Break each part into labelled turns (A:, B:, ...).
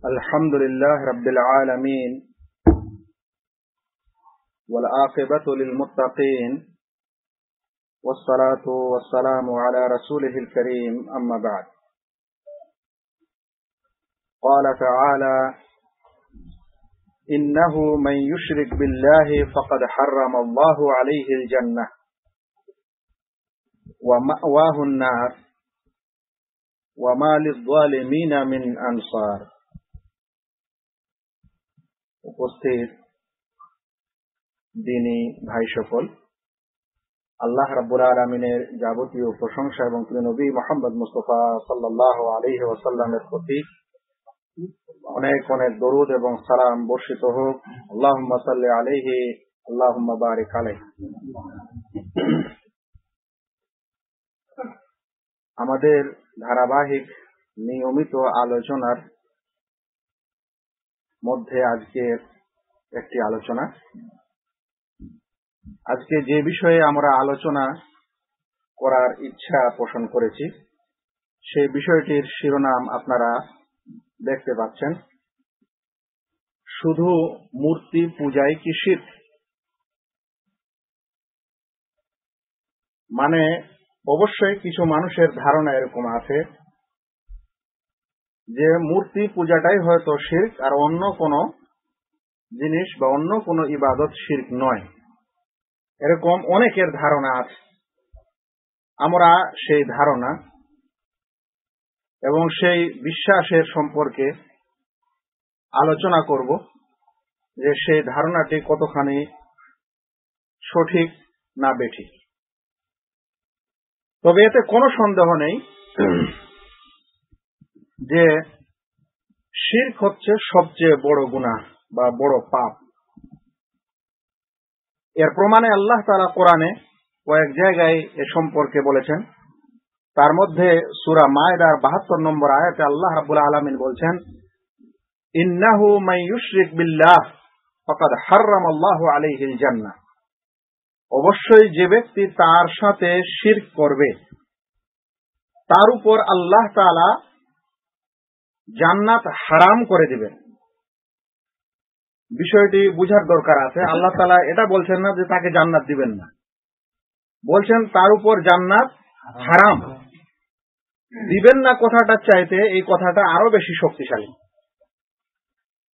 A: الحمد لله رب العالمين والعاقبة للمتقين والصلاة والسلام على رسوله الكريم أما بعد قال تعالى إنه من يشرك بالله فقد حرم الله عليه الجنة ومأواه النار وما للظالمين من أنصار উপস্থিত দিনী ভাই সকল, আল্লাহ রাব্বুল আলামিনের যাবতীয় প্রশংসা এবং নবী মুহাম্মদ মুস্তাফা সাল্লাল্লাহু আলাইহি ওয়াসাল্লামের প্রতি অনেক অনেক দরুদ এবং সালাম বর্ষিত হোক। আল্লাহুম্মা সাল্লি আলাইহি আল্লাহুম্মা বারিক আলাইহি। আমাদের ধারাবাহিক নিয়মিত আলোচনার মধ্যে আজকে একটি আলোচনা। আজকে যে বিষয়ে আমরা আলোচনা করার ইচ্ছা পোষণ করেছি সেই বিষয়টির শিরোনাম আপনারা দেখতে পাচ্ছেন, শুধু মূর্তি পূজাই কি শিরক? মানে অবশ্যই কিছু মানুষের ধারণা এরকম আছে যে মূর্তি পূজাটাই হয়তো শিরক, আর অন্য কোনো জিনিস বা অন্য কোনো ইবাদত শিরক নয়, এরকম অনেকের ধারণা আছে। আমরা সেই ধারণা এবং সেই বিশ্বাসের সম্পর্কে আলোচনা করব যে সেই ধারণাটি কতখানি সঠিক না বেঠিক। তবে এতে কোনো সন্দেহ নেই যে শিরক হচ্ছে সবচেয়ে বড় গুনাহ বা বড় পাপ। এর প্রমাণে আল্লাহ তাআলা কোরআনে কয়েক জায়গায় এ সম্পর্কে বলেছেন। তার মধ্যে সূরা মায়দার ৭২ নম্বর আয়াতে আল্লাহ রাব্বুল আলামিন বলছেন, ইন্নাহু মান ইউশরিক বিল্লাহ ফাকাদ হাররামাল্লাহু আলাইহিল জান্নাহ। অবশ্যই যে ব্যক্তি তার সাথে শিরক করবে তার উপর আল্লাহ তাআলা জান্নাত হারাম করে দিবেন। বিষয়টি বুঝার দরকার আছে। আল্লাহ তাআলা এটা বলছেন না যে তাকে জান্নাত দিবেন না, বলছেন তার উপর জান্নাত হারাম দিবেন না। কথাটা চাইতে এই কথাটা আরো বেশি শক্তিশালী।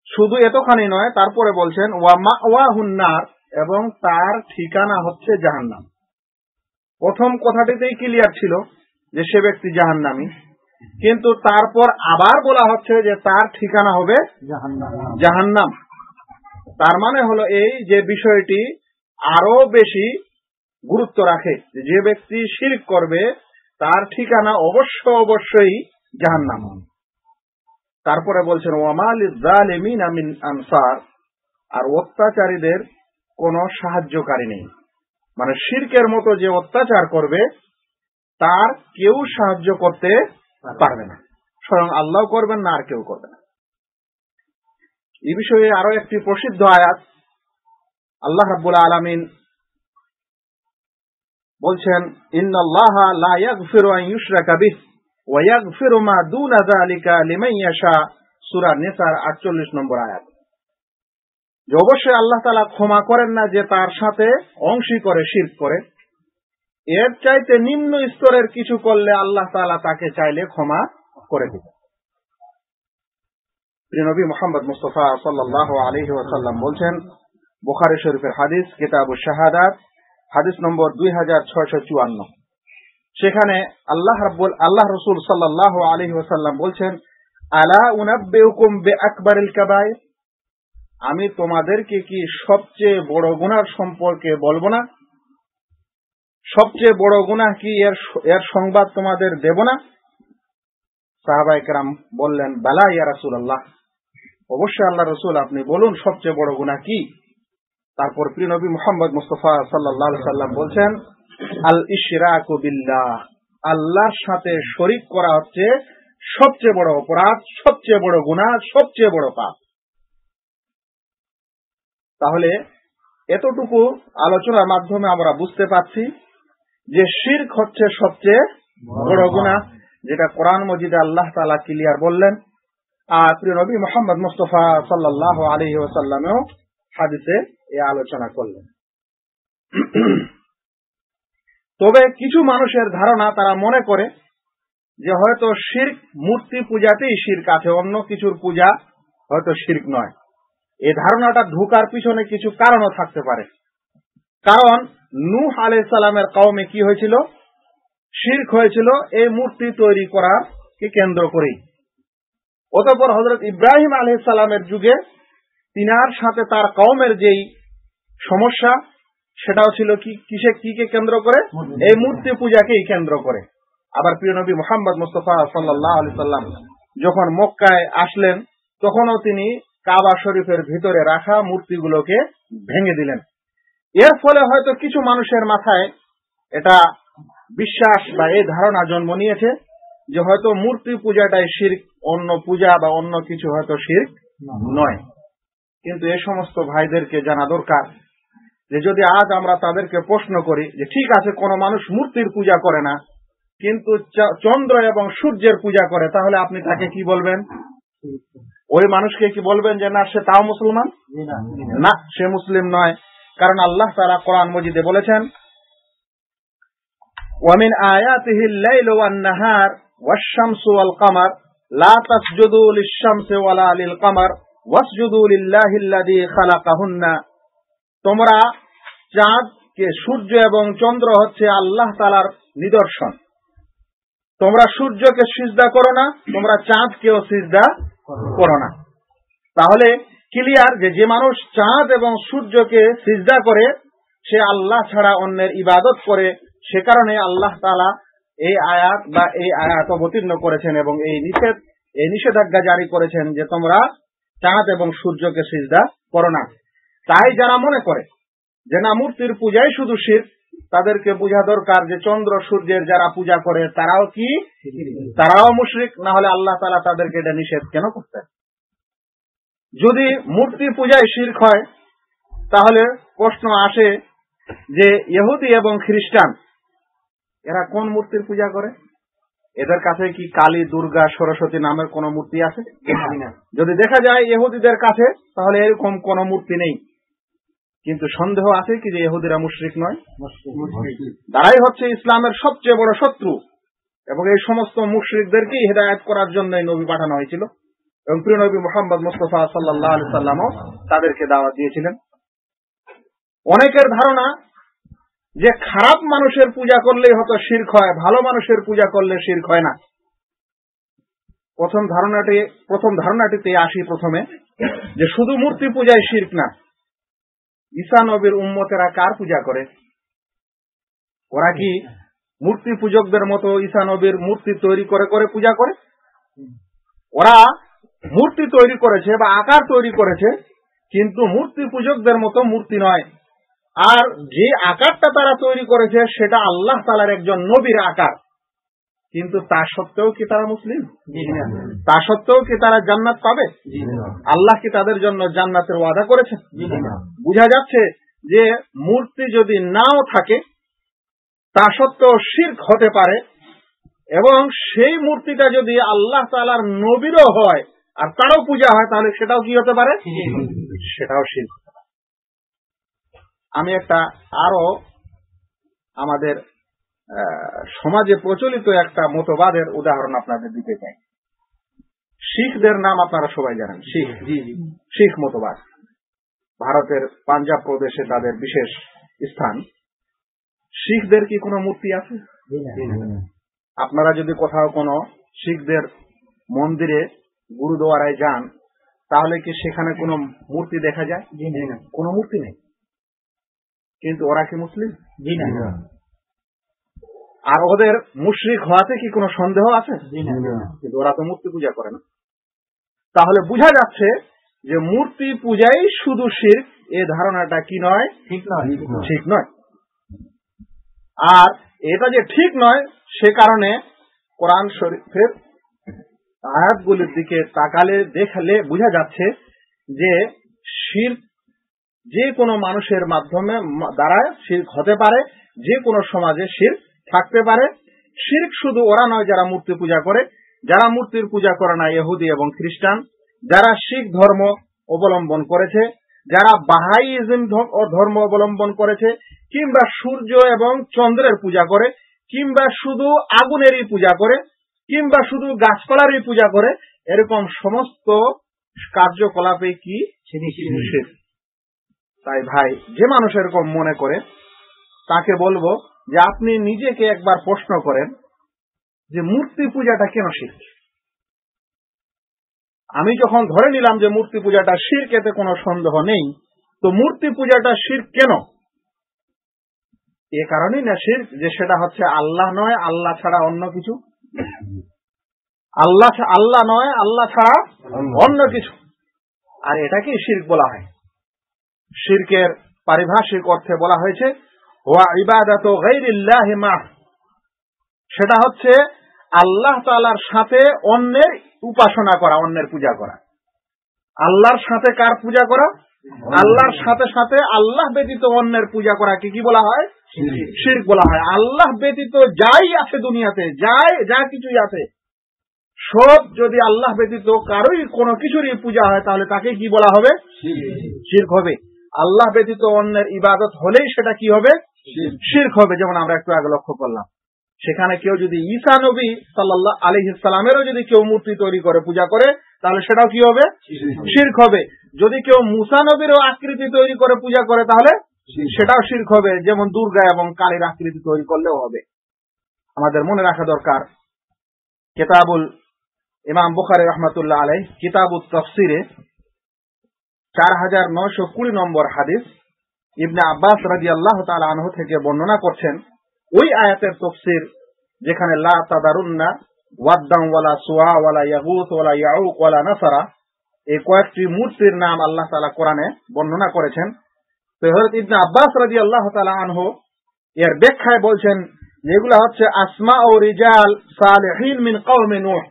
A: শুধু এতখানি নয়, তারপরে বলছেন ওয়া মাওয়াহুন নার, এবং তার ঠিকানা হচ্ছে জাহান্নাম। প্রথম কথাটিতেই ক্লিয়ার ছিল যে সে ব্যক্তি জাহান্নামী, কিন্তু তারপর আবার বলা হচ্ছে যে তার ঠিকানা হবে জাহান্নাম। তার মানে হলো এই যে বিষয়টি আরো বেশি গুরুত্ব রাখে, যে ব্যক্তি শিরক করবে তার ঠিকানা অবশ্যই জাহান্নাম। তারপরে বলছেন ওয়া লিয-যালিমিনা মিন আনসার, আর অত্যাচারীদের কোনো সাহায্যকারী নেই। মানে শিরকের মতো যে অত্যাচার করবে তার কেউ সাহায্য করতে পারবে না, স্বয়ং আল্লাহ করবেন না, আর কেউ করবে না। এই বিষয়ে আরো একটি প্রসিদ্ধ আয়াত আল্লাহ রাব্বুল আলামিন বলছেন, ইন্নাল্লাহা লা ইয়াগফিরু আন ইউশরাকা বিহি ওয়া ইয়াগফিরু মা দুনা যালিকা লিমান ইয়াশা, সূরা নিসার ৪৮ নম্বর আয়াত। যে অবশ্যই আল্লাহ তাআলা ক্ষমা করেন না যে তার সাথে অংশী করে শিরক করে। এর চাইতে নিম্ন স্তরের কিছু করলে আল্লাহ তাআলা তাকে চাইলে ক্ষমা করে দিবেন। নবী মুহাম্মদ মুস্তাফা সাল্লাল্লাহু আলাইহি ওয়াসাল্লাম বলছেন, বুখারী শরীফের হাদিস, কিতাবুশ শাহাদাত, হাদিস নম্বর 2654, সেখানে আল্লাহ রাসূল সাল্লাল্লাহু আলাইহি ওয়াসাল্লাম বলছেন, আলা উনাব্বিউকুম বিআকবারিল কাবায়ের, আমি তোমাদেরকে কি সবচেয়ে বড় গুনাহ সম্পর্কে বলবো না? সবচেয়ে বড় গুনাহ কি, এর সংবাদ তোমাদের দেব না? সাহাবায়ে কেরাম বললেন, বালা ইয়া রাসূলুল্লাহ, অবশ্যই আল্লাহ রাসূল, আপনি বলুন সবচেয়ে বড় গুনাহ কি। তারপর প্রিয় নবী মুহাম্মদ মুস্তাফা সাল্লাল্লাহু আলাইহি ওয়াসাল্লাম বলছেন, আল ইশরাকু বিল্লাহ, আল্লাহর সাথে শরীক করা হচ্ছে সবচেয়ে বড় অপরাধ, সবচেয়ে বড় গুনাহ, সবচেয়ে বড় পাপ। তাহলে এতটুকু আলোচনার মাধ্যমে আমরা বুঝতে পারছি যে শিরক হচ্ছে সবচেয়ে বড় গুনাহ, যেটা কোরআন মজিদে আল্লাহ তাআলা ক্লিয়ার বললেন। আর প্রিয় নবী মুহাম্মদ মুস্তাফা সাল্লাল্লাহু আলাইহি ওয়াসাল্লামেও হাদিসে এই আলোচনা করলেন। তবে কিছু মানুষের ধারণা, তারা মনে করে যে হয়তো শিরক, মূর্তি পূজাতেই শিরক আছে, অন্য কিছুর পূজা হয়তো শিরক নয়। এই ধারণাটা ঢোকার পিছনে কিছু কারণও থাকতে পারে। কারণ নূহ আলাইহিস সালামের কওমে কি হয়েছিল? শিরক হয়েছিল এই মূর্তি তৈরি করাকে কেন্দ্র করেই। অতঃপর হযরত ইব্রাহিম আলাইহিস সালামের যুগে তিনার সাথে তার কওমের যেই সমস্যা, সেটাও ছিল কিকে কেন্দ্র করে? এই মূর্তি পূজাকেই কেন্দ্র করে। আবার প্রিয় নবী মুহাম্মদ মুস্তাফা সাল্লাল্লাহু আলাইহি সাল্লাম যখন মক্কায় আসলেন, তখনও তিনি কাবা শরীফের ভিতরে রাখা মূর্তিগুলোকে ভেঙে দিলেন। এর ফলে হয়তো কিছু মানুষের মাথায় এটা বিশ্বাস বা এই ধারণা জন্ম নিয়েছে যে হয়তো মূর্তি পূজাটাই শিরক, অন্য পূজা বা অন্য কিছু হয়তো শিরক নয়। কিন্তু এই সমস্ত ভাইদেরকে জানা দরকার যে যদি আজ আমরা তাদেরকে প্রশ্ন করি যে ঠিক আছে, কোন মানুষ মূর্তির পূজা করে না কিন্তু চন্দ্র এবং সূর্যের পূজা করে, তাহলে আপনি তাকে কি বলবেন? ওই মানুষকে কি বলবেন যে না, সে তাও মুসলমান? না, সে মুসলিম নয়। কারণ আল্লাহ তাআলা কোরআন মজিদে বলেছেন, ওয়ামিন আয়াতিহিল লাইলু ওয়ান নাহার ওয়াশ-শামসু ওয়াল কমার লা তাসজুদু লিশ-শামসি ওয়ালা লিল কমার ওয়াসজুদু লিল্লাহিল্লাযী খালাকাহুন্না। তোমরা চাঁদকে, সূর্য এবং চন্দ্র হচ্ছে আল্লাহ তাআলার নিদর্শন, তোমরা সূর্যকে সিজদা করো না, তোমরা চাঁদকেও সিজদা করো না। তাহলে ক্লিয়ার যে মানুষ চাঁদ এবং সূর্যকে সিজদা করে সে আল্লাহ ছাড়া অন্যের ইবাদত করে। সে কারণে আল্লাহ তাআলা এই আয়াত বা এই আয়াত অবতীর্ণ করেছেন এবং এই নিষেধাজ্ঞা জারি করেছেন যে তোমরা চাঁদ এবং সূর্যকে সিজদা করো না। তাই যারা মনে করে যে না, মূর্তির পূজাই শুধু শিরক, তাদেরকে বোঝা দরকার যে চন্দ্র সূর্যের যারা পূজা করে তারাও কি? তারাও মুশরিক। না হলে আল্লাহ তাআলা তাদেরকে এটা নিষেধ কেন করতেন? যদি মূর্তি পূজায় শিরক হয়, তাহলে প্রশ্ন আসে যে ইহুদি এবং খ্রিস্টান এরা কোন মূর্তির পূজা করে? এদের কাছে কি কালী, দুর্গা, সরস্বতী নামের কোন মূর্তি আছে? যদি দেখা যায় ইহুদিদের কাছে, তাহলে এরকম কোন মূর্তি নেই। কিন্তু সন্দেহ আছে কি যে ইহুদিরা মুশরিক নয়? তারাই হচ্ছে ইসলামের সবচেয়ে বড় শত্রু, এবং এই সমস্ত মুশরিকদেরকেই হেদায়েত করার জন্য নবী পাঠানো হয়েছিল, এবং প্রিয় নবী মুহাম্মদ মুস্তাফা সাল্লাল্লাহু আলাইহি সাল্লামও তাদেরকে দাওয়াত দিয়েছিলেন। অনেকের ধারণা যে খারাপ মানুষের পূজা করলেই হয়তো শিরক হয়, ভালো মানুষের পূজা করলে শিরক হয় না। প্রথম ধারণাটিতে আসি প্রথমে, যে শুধু মূর্তি পূজায় শিরক না। ঈসা নবীর উম্মতেরা কার পূজা করে? ওরা কি মূর্তি পূজকদের মতো ঈসা নবীর মূর্তি তৈরি করে করে পূজা করে? ওরা মূর্তি তৈরি করেছে বা আকার তৈরি করেছে, কিন্তু মূর্তি পূজকদের মতো মূর্তি নয়। আর যে আকারটা তারা তৈরি করেছে সেটা আল্লাহ তাআলার একজন নবীর আকার। কিন্তু তা সত্ত্বেও কি তারা মুসলিম? তা সত্ত্বেও কি তারা জান্নাত পাবে? আল্লাহ কি তাদের জন্য জান্নাতের ওয়াদা করেছেন? বোঝা যাচ্ছে যে মূর্তি যদি নাও থাকে, তা সত্ত্বেও শিরক হতে পারে, এবং সেই মূর্তিটা যদি আল্লাহ তাআলার নবীরও হয় আর তারও পূজা হয়, তাহলে সেটাও কি হতে পারে? সেটাও শিরক। আমি একটা আরো আমাদের সমাজে প্রচলিত একটা মতবাদের উদাহরণ আপনাদের দিতে চাই। শিখদের নাম আপনারা সবাই জানেন, শিখ মতবাদ। ভারতের পাঞ্জাব প্রদেশে তাদের বিশেষ স্থান। শিখদের কি কোনো মূর্তি আছে? আপনারা যদি কোথাও কোনো শিখদের মন্দিরে, গুরুদুয়ারায় যান, তাহলে কি সেখানে কোনো মূর্তি দেখা যায়? কোনো মূর্তি নেই। কিন্তু ওরা কি মুসলিম? আর ওদের মুশরিক হওয়াতে কি কোনো সন্দেহ আছে? কিন্তু ওরা তো মূর্তি পূজা করে না। তাহলে বোঝা যাচ্ছে যে মূর্তি পূজাই শুধু শিরক, এই ধারণাটা কি নয়? ঠিক নয়। আর এটা যে ঠিক নয়, সে কারণে কোরআন শরীফের আয়াতগুলির দিকে তাকালে দেখলে বোঝা যাচ্ছে যে শিরক যে কোনো মানুষের মাধ্যমে দ্বারা শিরক হতে পারে, যে কোনো সমাজে শিরক থাকতে পারে। শিরক শুধু ওরা নয় যারা মূর্তি পূজা করে, যারা মূর্তির পূজা করে না ইহুদি এবং খ্রিস্টান, যারা শিখ ধর্ম অবলম্বন করেছে, যারা বাহাইজম ধর্ম অবলম্বন করেছে, কিংবা সূর্য এবং চন্দ্রের পূজা করে, কিংবা শুধু আগুনেরই পূজা করে, কিংবা শুধু গাছপালারই পূজা করে, এরকম সমস্ত কার্যকলাপে কি শিরক। তাই ভাই, যে মানুষ এরকম মনে করে তাকে বলবো যে আপনি নিজেকে একবার প্রশ্ন করেন যে মূর্তি পূজাটা কেন শিরক। আমি যখন ধরে নিলাম যে মূর্তি পূজাটা শিরক, এতে কোনো সন্দেহ নেই, তো মূর্তি পূজাটা শিরক কেন? এ কারণেই না শিরক যে সেটা হচ্ছে আল্লাহ নয়, আল্লাহ ছাড়া অন্য কিছু, আল্লাহ নয়, আল্লাহ ছাড়া অন্য কিছু। আর এটাকেই শিরক বলা হয়। শিরকের পারিভাষিক অর্থে বলা হয়েছে ওয়া ইবাদাতু গায়রিল্লাহি মা, সেটা হচ্ছে আল্লাহ তাআলার সাথে অন্যের উপাসনা করা, অন্যের পূজা করা। আল্লাহর সাথে কার পূজা করা? আল্লাহর সাথে সাথে আল্লাহ ব্যতীত অন্যের পূজা করাকে কি বলা হয়? শিরক বলা হয়। আল্লাহ ব্যতীত যাই আছে দুনিয়াতে, যা কিছুই আছে, সব যদি আল্লাহ ব্যতীত কারোই কোনো কিছুরই পূজা হয়, তাহলে তাকে কি বলা হবে? শিরক হবে। আল্লাহ ব্যতীত অন্যের ইবাদত হলেই সেটা কি হবে? শিরক হবে। যেমন আমরা একটু আগে লক্ষ্য করলাম, সেখানে কেউ যদি ঈসা নবী সাল্লাল্লাহু আলাইহিস সালামেরও যদি কেউ মূর্তি তৈরি করে পূজা করে, তাহলে সেটাও কি হবে? শিরক হবে। যদি কেউ মুসা নবীরও আকৃতি তৈরি করে পূজা করে, তাহলে সেটাও শিরক হবে। যেমন দুর্গা এবং কালীর আকৃতি তৈরি করলেও হবে। আমাদের মনে রাখা দরকার, কিতাবুল ইমাম বুখারী রাহমাতুল্লাহ আলাইহি কিতাবুত তাফসিরে 4920 নম্বর হাদিস ইবনে আব্বাস রাদিয়াল্লাহু তাআলা আনহু থেকে বর্ণনা করছেন, ওই আয়াতের তাফসীর যেখানে লা তাদারুন্না ওয়াদ্দাম ওয়ালা সুয়া ওয়ালা ইয়াগুত ওয়ালা ইয়াউক ওয়ালা নাসারা, এই কয়েকটি মূর্তির নাম আল্লাহ তাআলা কোরআনে বর্ণনা করেছেন। তো হযরত ইবনে আব্বাস রাদিয়াল্লাহু তাআলা আনহু এর ব্যাখ্যায় বলছেন যে এগুলো হচ্ছে আসমা ও রিজাল সালিহিন মিন কওমে নূহ।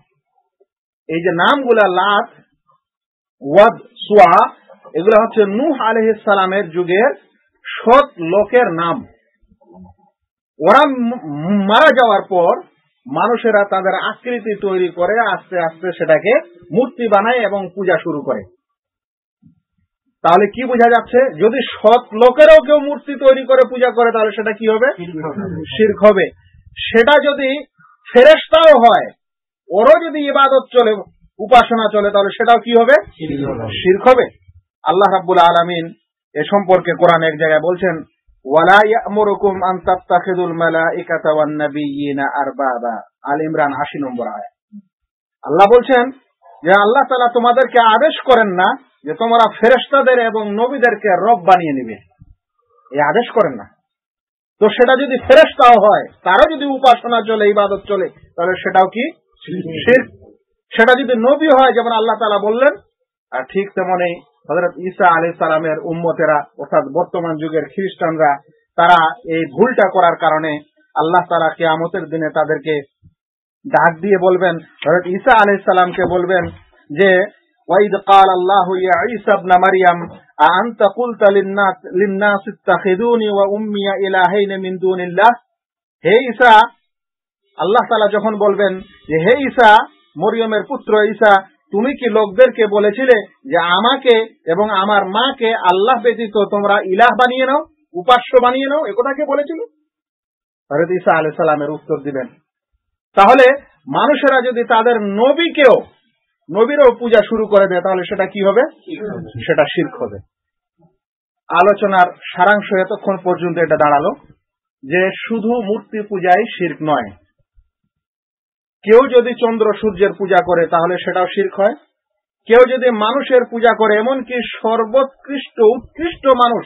A: এই যে নামগুলা লাত, ওয়াদ, সুয়া, এগুলো হচ্ছে নূহ আলাইহিস সালামের যুগের সৎ লোকের নাম। ওরা মারা যাওয়ার পর মানুষেরা তাদের আকৃতি তৈরি করে আস্তে আস্তে সেটাকে মূর্তি বানায় এবং পূজা শুরু করে। তাহলে কি বোঝা যাচ্ছে? যদি সৎ লোকেরও কেউ মূর্তি তৈরি করে পূজা করে, তাহলে সেটা কি হবে? শিরক হবে। সেটা যদি ফেরেশতাও হয়, ওরও যদি ইবাদত চলে, উপাসনা চলে, তাহলে সেটাও কি হবে? শিরক হবে। আল্লাহ রাব্বুল আলামিন এ সম্পর্কে কোরআন এক জায়গায় বলছেন, ওয়ালা ইয়া'মুরুকুম আন তাত্তাখিযুল মালাইকাতা ওয়ান নাবিয়্যিনা আরবাবা। আল ইমরান 80 নম্বর আয়াত। আল্লাহ বলছেন যে আল্লাহ তাআলা তোমাদেরকে আদেশ করেন না যে তোমরা ফেরেশতাদের এবং নবীদেরকে রব বানিয়ে নিবে, এই আদেশ করেন না। তো সেটা যদি ফেরেশতাও হয়, তারও যদি উপাসনা চলে, ইবাদত চলে, তাহলে সেটাও কি? শিরক। সেটা যদি নবী হয়, যেমন আল্লাহ তাআলা বললেন, আর ঠিক তেমনই হযরত ঈসা আলাইহিস সালামের উম্মতেরা, অর্থাৎ বর্তমান যুগের খ্রিস্টানরা, তারা এই ভুলটা করার কারণে আল্লাহ তাআলা কিয়ামতের দিনে তাদেরকে ডাক দিয়ে বলবেন, হযরত ঈসা আলাইহিস সালামকে বলবেন যে ওয়াইদ ক্বাল আল্লাহু ইয়া ঈসা ইবনে মারইয়াম আনতা কুলতা লিন-নাস ইত্তাখিযুনি ওয়া উম্মিয়া ইলাহাইন মিন দুনিল্লাহ। হে ঈসা, আল্লাহ তাআলা যখন বলবেন যে হে ঈসা, মরিয়মের পুত্র ঈসা, তুমি কি লোকদেরকে বলেছিলে যে আমাকে এবং আমার মাকে আল্লাহ ব্যতীত তোমরা ইলাহ বানিয়ে নাও, উপাস্য বানিয়ে নাও? একথা কে বলেছিল? হযরত ঈসা আলাইহিস সালামের উত্তর দিবেন, তাহলে মানুষেরা যদি তাদের নবীরও পূজা শুরু করে দেয়, তাহলে সেটা কি হবে? সেটা শিরক হবে। আলোচনার সারাংশ এতক্ষণ পর্যন্ত এটা দাঁড়ালো যে শুধু মূর্তি পূজাই শিরক নয়। কেউ যদি চন্দ্র সূর্যের পূজা করে, তাহলে সেটাও শিরক হয়। কেউ যদি মানুষের পূজা করে, এমনকি সর্বোৎকৃষ্ট উৎকৃষ্ট মানুষ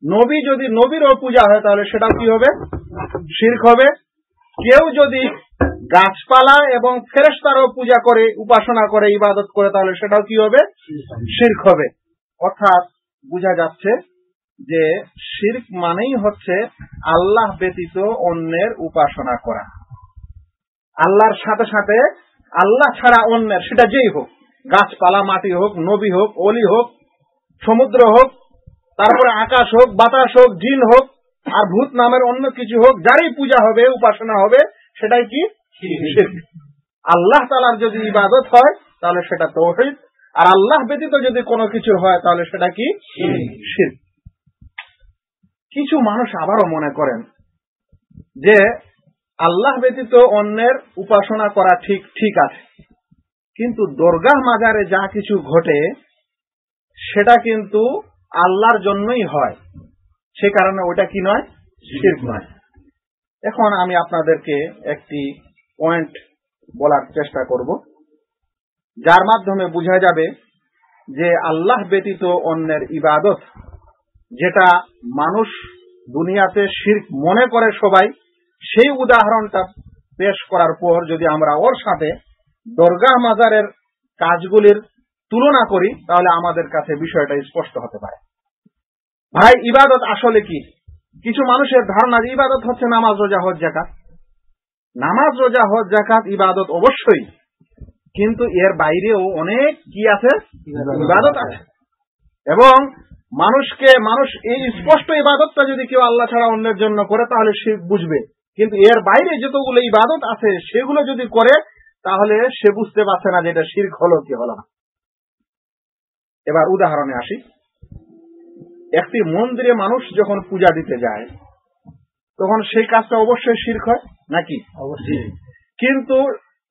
A: নবী, যদি নবীরও পূজা হয়, তাহলে সেটাও কি হবে? শিরক হবে। কেউ যদি গাছপালা এবং ফেরেশতারও পূজা করে, উপাসনা করে, ইবাদত করে, তাহলে সেটাও কি হবে? শিরক হবে। অর্থাৎ বোঝা যাচ্ছে যে শিরক মানেই হচ্ছে আল্লাহ ব্যতীত অন্যের উপাসনা করা। আল্লাহর সাথে সাথে আল্লাহ ছাড়া অন্যের, সেটা যেই হোক, গাছপালা, মাটি হোক, নবী হোক, অলি হোক, সমুদ্র হোক, তারপরে আকাশ হোক, বাতাস হোক, জিন হোক, আর ভূত নামের অন্য কিছু হোক, যারই পূজা হবে, উপাসনা হবে, সেটাই কি? শিরক। আল্লাহ তাআলার যদি ইবাদত হয় তাহলে সেটা তাওহীদ, আর আল্লাহ ব্যতীত যদি কোনো কিছু হয় তাহলে সেটা কি? শিরক। কিছু মানুষ আবারও মনে করেন যে আল্লাহ ব্যতীত অন্যের উপাসনা করা ঠিক আছে, কিন্তু দরগাহ মাজারে যা কিছু ঘটে সেটা কিন্তু আল্লাহর জন্যই হয়, সে কারণে ওটা কি নয়? শিরক নয়। এখন আমি আপনাদেরকে একটি পয়েন্ট বলার চেষ্টা করব, যার মাধ্যমে বোঝা যাবে যে আল্লাহ ব্যতীত অন্যের ইবাদত, যেটা মানুষ দুনিয়াতে শিরক মনে করে সবাই, সেই উদাহরণটা পেশ করার পর যদি আমরা ওর সাথে দরগাহ মাজারের কাজগুলির তুলনা করি তাহলে আমাদের কাছে বিষয়টা স্পষ্ট হতে পারে। ভাই, ইবাদত আসলে কি? কিছু মানুষের ধারণা যে ইবাদত হচ্ছে নামাজ, রোজা, হজ, যাকাত। নামাজ, রোজা, হজ, যাকাত ইবাদত অবশ্যই, কিন্তু এর বাইরেও অনেক কি আছে? ইবাদত আছে। এবং মানুষ এই স্পষ্ট ইবাদতটা যদি কেউ আল্লাহ ছাড়া অন্যের জন্য করে তাহলে সে বুঝবে, কিন্তু এর বাইরে যতগুলো ইবাদত আছে সেগুলো যদি করে তাহলে সে বুঝতে পারছে না যে এটা শিরক হলো কি হলো না। এবার উদাহরণে আসি। একটি মন্দিরে মানুষ যখন পূজা দিতে যায় তখন সেই কাজটা অবশ্যই শিরক হয় নাকি? অবশ্যই। কিন্তু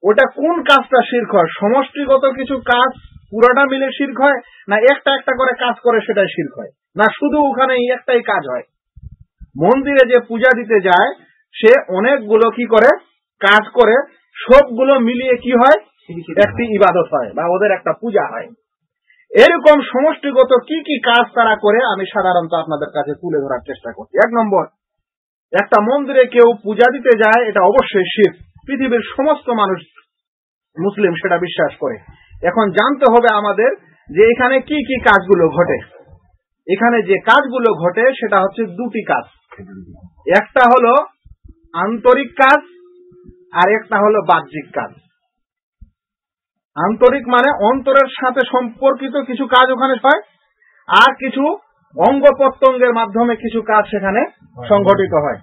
A: ওটা কোন কাজটা শিরক হয়? সমষ্টিগত কিছু কাজ পুরোটা মিলে শিরক হয়, না একটা একটা করে কাজ করে সেটাই শিরক হয়, না শুধু ওখানে একটাই কাজ হয়? মন্দিরে যে পূজা দিতে যায় সে অনেকগুলো কি করে কাজ করে, সবগুলো মিলিয়ে কি হয়? একটি ইবাদত হয় বা ওদের একটা পূজা হয়। এরকম সমষ্টিগত কি কি কাজ তারা করে আমি সাধারণত আপনাদের কাছে তুলে ধরার চেষ্টা করছি। 1 নম্বর, একটা মন্দিরে কেউ পূজা দিতে যায় এটা অবশ্যই শিরক। পৃথিবীর সমস্ত মানুষ মুসলিম সেটা বিশ্বাস করে। এখন জানতে হবে আমাদের যে এখানে কি কি কাজগুলো ঘটে। এখানে যে কাজগুলো ঘটে সেটা হচ্ছে দুটি কাজ, একটা হলো আন্তরিক কাজ আর একটা হলো বাহ্যিক কাজ। আন্তরিক মানে অন্তরের সাথে সম্পর্কিত কিছু কাজ ওখানে হয়, আর কিছু অঙ্গ প্রত্যঙ্গের মাধ্যমে কিছু কাজ সেখানে সংঘটিত হয়।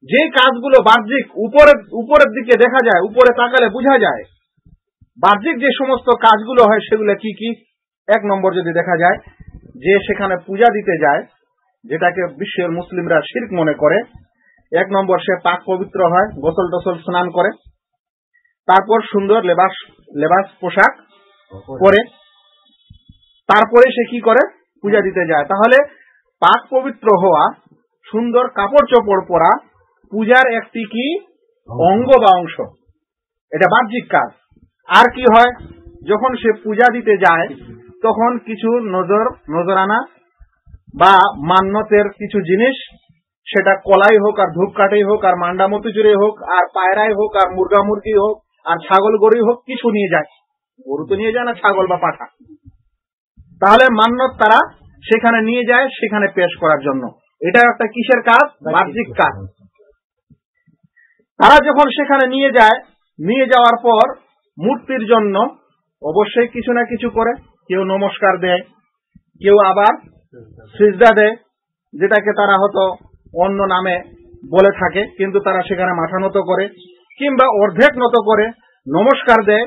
A: যে কাজগুলো বাহ্যিক, উপরের দিকে দেখা যায়, উপরে তাকালে বোঝা যায়, বাহ্যিক যে সমস্ত কাজগুলো হয় সেগুলো কি কি? 1 নম্বর যদি দেখা যায় যে সেখানে পূজা দিতে যায়, যেটাকে বিশ্বের মুসলিমরা শিরক মনে করে, 1 নম্বর সে পাক পবিত্র হয়, গোসল টোসল স্নান করে, তারপর সুন্দর লেবাস পোশাক পরে, তারপরে সে কি করে? পূজা দিতে যায়। তাহলে পাক পবিত্র হওয়া, সুন্দর কাপড় চোপড় পরা পূজার একটি কি অঙ্গ বা অংশ, এটা বাহ্যিক কাজ। আর কি হয়? যখন সে পূজা দিতে যায় তখন কিছু নজরানা বা মান্যতের কিছু জিনিস, সেটা কলাই হোক আর ধূপকাঠি হোক আর মান্ডা মতিচুরি হোক আর পায়রাই হোক আর মুরগা মুরগি হোক আর ছাগল গরু হোক, কিছু নিয়ে যায়। গরু তো নিয়ে যায় না, ছাগল বা পাঠা। তাহলে মান্যত তারা সেখানে নিয়ে যায় সেখানে পেশ করার জন্য। এটা একটা কিসের কাজ? বাহ্যিক কাজ। তারা যখন সেখানে নিয়ে যায়, নিয়ে যাওয়ার পর মূর্তির জন্য অবশ্যই কিছু না কিছু করে, কেউ নমস্কার দেয়, কেউ আবার সিজদা দেয়, যেটাকে তারা হয়তো অন্য নামে বলে থাকে, কিন্তু তারা সেখানে মাথা নত করে কিংবা অর্ধেক নত করে নমস্কার দেয়।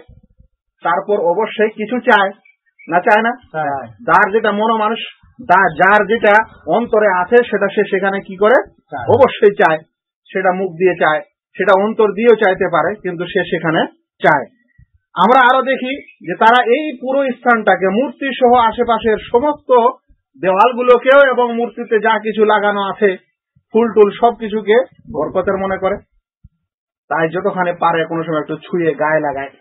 A: তারপর অবশ্যই কিছু চায়, না চায় না? যার যেটা মনোমানুষ, যার যেটা অন্তরে আছে সেটা সে সেখানে কি করে? অবশ্যই চায়। সেটা মুখ দিয়ে চায়, সেটা অন্তর দিয়েও চাইতে পারে, কিন্তু সে সেখানে চায়। আমরা আরো দেখি যে তারা এই পুরো স্থানটাকে, মূর্তি সহ আশেপাশের সমস্ত দেওয়ালগুলোকেও এবং মূর্তিতে যা কিছু লাগানো আছে ফুল টুল সবকিছুকে বরকতের মনে করে। তাই যতখানে পারে কোনো সময় একটু ছুঁয়ে গায়ে লাগায়,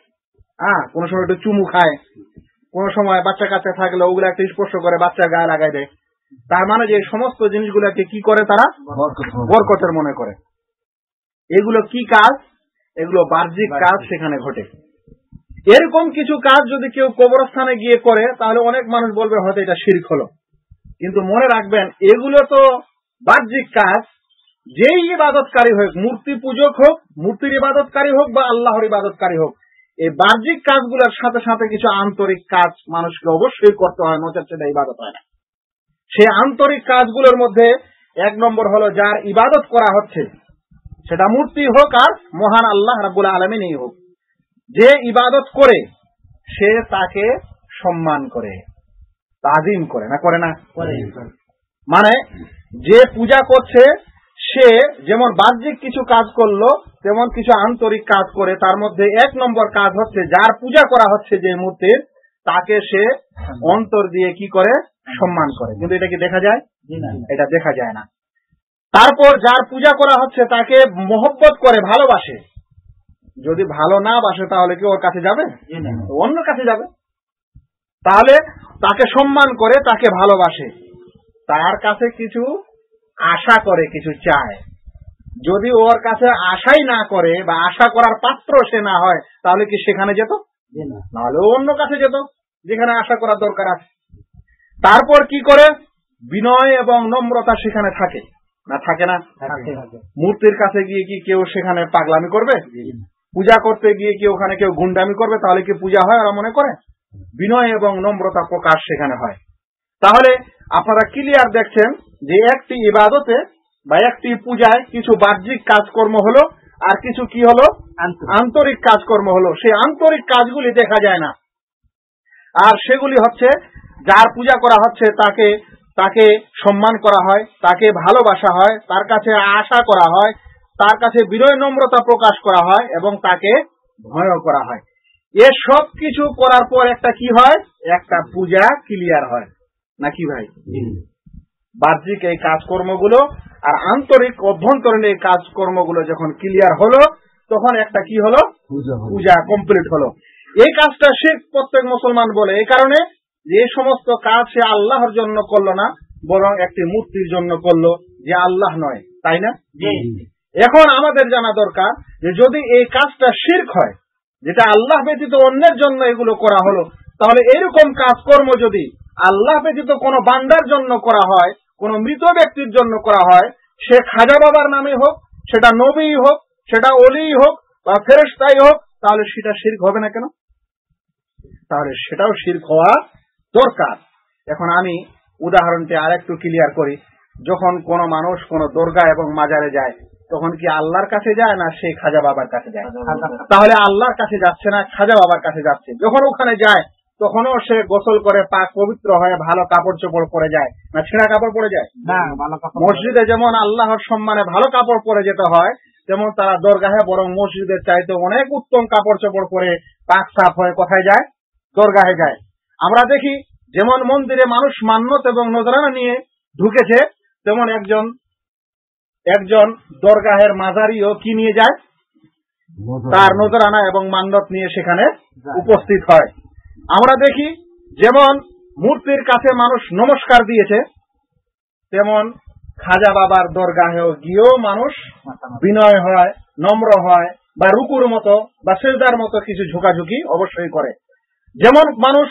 A: কোনো সময় একটু চুমু খায়, কোন সময় বাচ্চা কাচ্চা থাকলে ওগুলো একটু স্পর্শ করে বাচ্চার গায়ে লাগাই দেয়। তার মানে যে সমস্ত জিনিসগুলোকে কি করে? তারা বরকতের মনে করে। এগুলো কি কাজ? এগুলো বাহ্যিক কাজ সেখানে ঘটে। এরকম কিছু কাজ যদি কেউ কবরস্থানে গিয়ে করে তাহলে অনেক মানুষ বলবে হয়তো এটা শিরক হলো, কিন্তু মনে রাখবেন এগুলো তো বাহ্যিক কাজ। যেই ইবাদতকারী হোক, মূর্তি পূজক হোক, মূর্তির ইবাদতকারী হোক বা আল্লাহর ইবাদতকারী হোক, এই বাহ্যিক কাজগুলোর সাথে সাথে কিছু আন্তরিক কাজ মানুষকে অবশ্যই করতে হয়, নচেত সেটা ইবাদত হয় না। সেই আন্তরিক কাজগুলোর মধ্যে 1 নম্বর হলো যার ইবাদত করা হচ্ছে, সেটা মূর্তি হোক আর মহান আল্লাহ রাব্বুল আলামিনই হোক, যে ইবাদত করে সে তাকে সম্মান করে, তাজিম করে, না করে না? মানে যে পূজা করছে সে যেমন বাহ্যিক কিছু কাজ করলো তেমন কিছু আন্তরিক কাজ করে। তার মধ্যে 1 নম্বর কাজ হচ্ছে যার পূজা করা হচ্ছে যে মূর্তির, তাকে সে অন্তর দিয়ে কি করে? সম্মান করে। কিন্তু এটা কি দেখা যায়? এটা দেখা যায় না। তারপর যার পূজা করা হচ্ছে তাকে মহব্বত করে, ভালোবাসে। যদি ভালো না বাসে তাহলে কি ওর কাছে যাবে? অন্য কাছে যাবে। তাহলে তাকে সম্মান করে, তাকে ভালোবাসে, তার কাছে কিছু আশা করে, কিছু চায়। যদি ওর কাছে আশাই না করে বা আশা করার পাত্র সে না হয় তাহলে কি সেখানে যেত? নাহলে অন্য কাছে যেত যেখানে আশা করার দরকার আছে। তারপর কি করে? বিনয় এবং নম্রতা সেখানে থাকে না? থাকে না? মূর্তির কাছে গিয়ে কি কেউ সেখানে পাগলামি করবে? পূজা করতে গিয়ে কি ওখানে কেউ গুন্ডামি করবে? তাহলে কি পূজা হয় ওরা মনে করে? বিনয় এবং নম্রতা প্রকাশ সেখানে হয়। তাহলে আপনারা ক্লিয়ার দেখছেন যে একটি ইবাদতে বা একটি পূজায় কিছু বাহ্যিক কাজকর্ম হলো আর কিছু কি হলো? আন্তরিক কাজকর্ম হলো। সেই আন্তরিক কাজগুলি দেখা যায় না। আর সেগুলি হচ্ছে যার পূজা করা হচ্ছে তাকে তাকে সম্মান করা হয়, তাকে ভালোবাসা হয়, তার কাছে আশা করা হয়, তার কাছে বিনয় নম্রতা প্রকাশ করা হয় এবং তাকে ভয় করা হয়। এসব কিছু করার পর একটা কি হয়? একটা পূজা ক্লিয়ার হয় নাকি ভাই? বাহ্যিক এই কাজকর্মগুলো আর আন্তরিক অভ্যন্তরীণ এই কাজকর্মগুলো যখন ক্লিয়ার হলো তখন একটা কি হলো? পূজা কমপ্লিট হলো। এই কাজটা শিরক প্রত্যেক মুসলমান বলে এই কারণে যে এই সমস্ত কাজ সে আল্লাহর জন্য করলো না, বরং একটি মূর্তির জন্য করলো যে আল্লাহ নয়, তাই না? এখন আমাদের জানা দরকার যে যদি এই কাজটা শিরক হয়, যেটা আল্লাহ ব্যতীত অন্যের জন্য এগুলো করা হলো, তাহলে এরকম কাজকর্ম যদি আল্লাহ ব্যতীত কোনো বান্দার জন্য করা হয়, কোনো মৃত ব্যক্তির জন্য করা হয়, সে খাজা বাবার নামে হোক, সেটা নবী হোক, সেটা ওলি হোক বা ফেরেশতাই হোক, তাহলে সেটা শিরক হবে না কেন? তাহলে সেটাও শিরক হওয়া দরকার। এখন আমি উদাহরণটি আরেকটু ক্লিয়ার করি। যখন কোনো মানুষ কোনো দরগা এবং মাজারে যায় তখন কি আল্লাহর কাছে যায় না সে খাজা বাবার কাছে যায়? তাহলে আল্লাহর কাছে যাচ্ছে না, খাজা বাবার কাছে যাচ্ছে। যখন ওখানে যায় তখনও সে গোসল করে পাক পবিত্র হয়ে ভালো কাপড় চোপড় পরে যায় না ছেঁড়া কাপড় পরে যায়? মসজিদে যেমন আল্লাহর সম্মানে ভালো কাপড় পরে যেতে হয়, তেমন তারা দরগাহে বরং মসজিদের চাইতে অনেক উত্তম কাপড় চোপড় পরে পাক সাফ হয়ে কোথায় যায়? দরগাহে যায়। আমরা দেখি যেমন মন্দিরে মানুষ মান্নত এবং নজরানা নিয়ে ঢুকেছে, তেমন একজন দরগাহের মাজারিও কি নিয়ে যায়? তার নজরানা এবং মান্নত নিয়ে সেখানে উপস্থিত হয়। আমরা দেখি যেমন মূর্তির কাছে মানুষ নমস্কার দিয়েছে, তেমন খাজা বাবার দরগাহেও গিয়েও মানুষ বিনয় হয়, নম্র হয় বা রুকুর মতো বা সেজদার মতো কিছু ঝুঁকাঝুঁকি অবশ্যই করে। যেমন মানুষ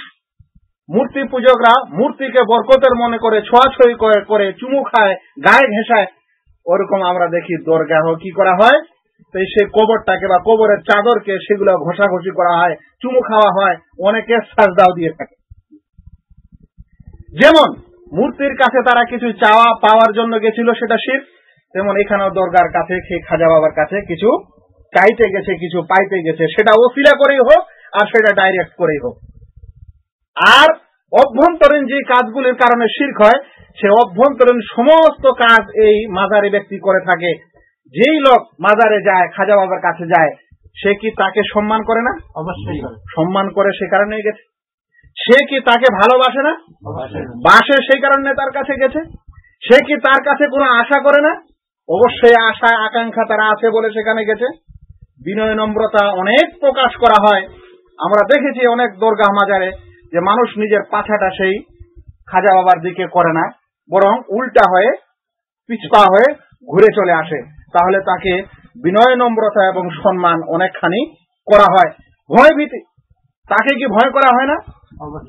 A: মূর্তি পূজকরা মূর্তিকে বরকতের মনে করে ছোঁয়াছুঁই করে চুমু খায়, গায়ে ঘেঁষায়, ওরকম আমরা দেখি দরগাহ কি করা হয়? তাই সে কবরটাকে বা কবরের চাদরকে সেগুলো ঘষাঘষি করা হয়, চুমু খাওয়া হয়, অনেকে সাজদাও দিয়ে থাকে। যেমন মূর্তির কাছে তারা কিছু চাওয়া পাওয়ার জন্য গেছিল, সেটা শিরক, তেমন এখানেও দরগার কাছে খাজা বাবার কাছে কিছু চাইতে গেছে, কিছু পাইতে গেছে, সেটা ওসিলা করেই হোক আর সেটা ডাইরেক্ট করেই হোক। আর অভ্যন্তরীণ যে কাজগুলির কারণে শিরক হয়, সে অভ্যন্তরীণ সমস্ত কাজ এই মাজারে ব্যক্তি করে থাকে। যেই লোক মাজারে যায়, খাজা বাবার কাছে যায়, সে কি তাকে সম্মান করে না? অবশ্যই সম্মান করে, সে কারণে গেছে। সে কি তাকে ভালোবাসে না? বাসে, সেই কারণে তার কাছে গেছে। সে কি তার কাছে কোনো আশা করে না? অবশ্যই আশা আকাঙ্ক্ষা তারা আছে বলে সেখানে গেছে। বিনয় নম্রতা অনেক প্রকাশ করা হয়। আমরা দেখেছি অনেক দরগাহ মাজারে যে মানুষ নিজের পাছাটা সেই খাজা বাবার দিকে করে না, বরং উল্টা হয়ে পিছপা হয়ে ঘুরে চলে আসে। তাহলে তাকে বিনয় নম্রতা এবং সম্মান অনেকখানি করা হয়। ভয় ভীতি, তাকে কি ভয় করা হয় না?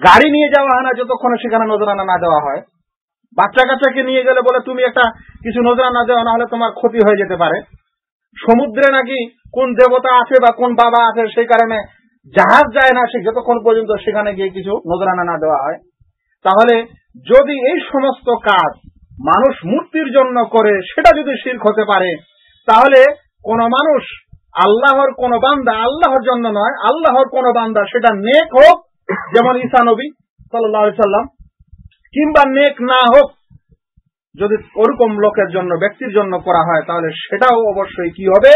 A: গাড়ি নিয়ে যাওয়া হয় না যতক্ষণে সেখানে নজরানা না দেওয়া হয়। বাচ্চা কাচ্চাকে নিয়ে গেলে বলে তুমি একটা কিছু নজরানা দেওয়া, না হলে তোমার ক্ষতি হয়ে যেতে পারে। সমুদ্রে নাকি কোন দেবতা আছে বা কোন বাবা আছে, সেই কারণে জাহাজ যায় না সে যতক্ষণ পর্যন্ত সেখানে গিয়ে কিছু নজরানা না দেওয়া হয়। তাহলে যদি এই সমস্ত কাজ মানুষ মূর্তির জন্য করে, সেটা যদি শিরক হতে পারে, তাহলে কোন মানুষ আল্লাহর কোন বান্দা আল্লাহর জন্য নয়, আল্লাহর কোন বান্দা সেটা নেক হোক, যেমন ঈসা নবী সাল্লাল্লাহু আলাইহি সাল্লাম, কিংবা নেক না হোক, যদি ওরকম লোকের জন্য, ব্যক্তির জন্য করা হয়, তাহলে সেটাও অবশ্যই কি হবে?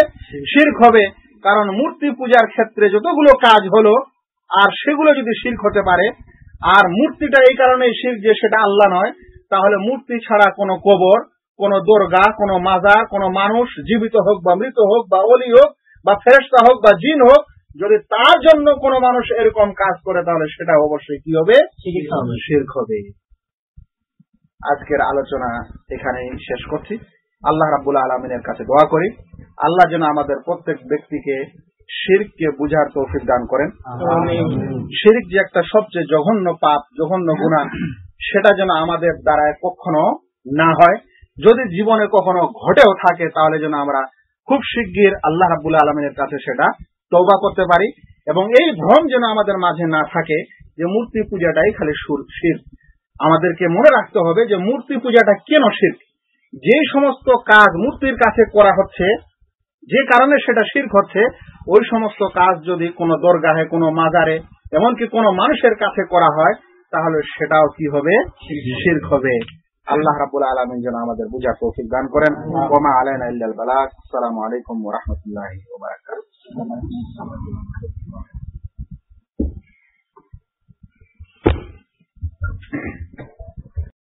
A: শিরক হবে। কারণ মূর্তি পূজার ক্ষেত্রে যতগুলো কাজ হলো, আর সেগুলো যদি শিরক হতে পারে, আর মূর্তিটা এই কারণে শিরক যে সেটা আল্লাহ নয়, তাহলে মূর্তি ছাড়া কোনো কবর, কোনো দরগা, কোনো মাজার, কোনো মানুষ জীবিত হোক বা মৃত হোক বা ওলি হোক বা ফেরেশতা হোক বা জিন হোক, যদি তার জন্য কোনো মানুষ এরকম কাজ করে, তাহলে সেটা অবশ্যই কি হবে? শিরক হবে। আজকের আলোচনা এখানেই শেষ করছি। আল্লাহ রাব্বুল আলামিনের কাছে দোয়া করি, আল্লাহ যেন আমাদের প্রত্যেক ব্যক্তিকে শিরককে বুঝার তৌফিক দান করেন। শিরক যে একটা সবচেয়ে জঘন্য পাপ, জঘন্য গুনাহ, সেটা যেন আমাদের দ্বারা কখনো না হয়। যদি জীবনে কখনো ঘটেও থাকে, তাহলে যেন আমরা খুব শিগগির আল্লাহ রাব্বুল আলামিনের কাছে সেটা তওবা করতে পারি, এবং এই ভ্রম যেন আমাদের মাঝে না থাকে যে মূর্তি পূজাটাই খালি শিরক। আমাদেরকে মনে রাখতে হবে যে মূর্তি পূজাটা কেন শিরক। যে সমস্ত কাজ মূর্তির কাছে করা হচ্ছে, যে কারণে সেটা শিরক হচ্ছে, ওই সমস্ত কাজ যদি কোনো দরগাহে, কোনো মাজারে, এমনকি কোনো মানুষের কাছে করা হয়, তাহলে সেটাও কি হবে? শিরক হবে। আল্লাহ রাব্বুল আলামিন যেন আমাদের বুঝার তৌফিক দান করেন। ওয়া মা আলাইনা ইল্লাল বালাগ। আসসালামু আলাইকুম ওয়া রাহমাতুল্লাহি ওয়া বারাকাতুহু।